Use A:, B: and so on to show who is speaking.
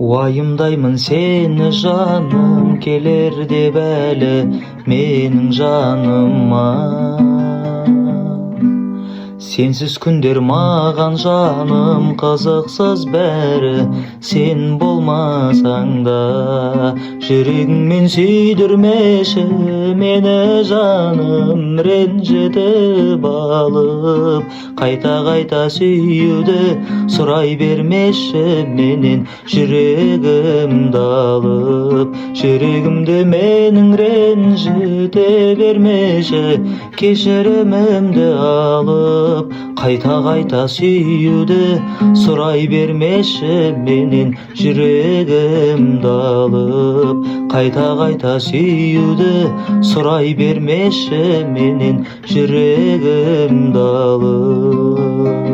A: Уайымдаймын сені жаным, келер деп әлі менің жаныма. Сенсіз күндер маған жаным қызықсыз бәрі, сен болмасаң да. Жүрегіңмен сүйдірмеші мені жаным, ренжітіп алып. Қайта сүйуді сұрай бермеші менен, жүрегімді алып. Жүрегімді менің ренжіте бермеші, кешірімімді алып. Қайта сүйуді сұрай бермеші менен, жүрегімді алып. Қайта сүйуді сұрай бермеші менен, жүрегімді алып.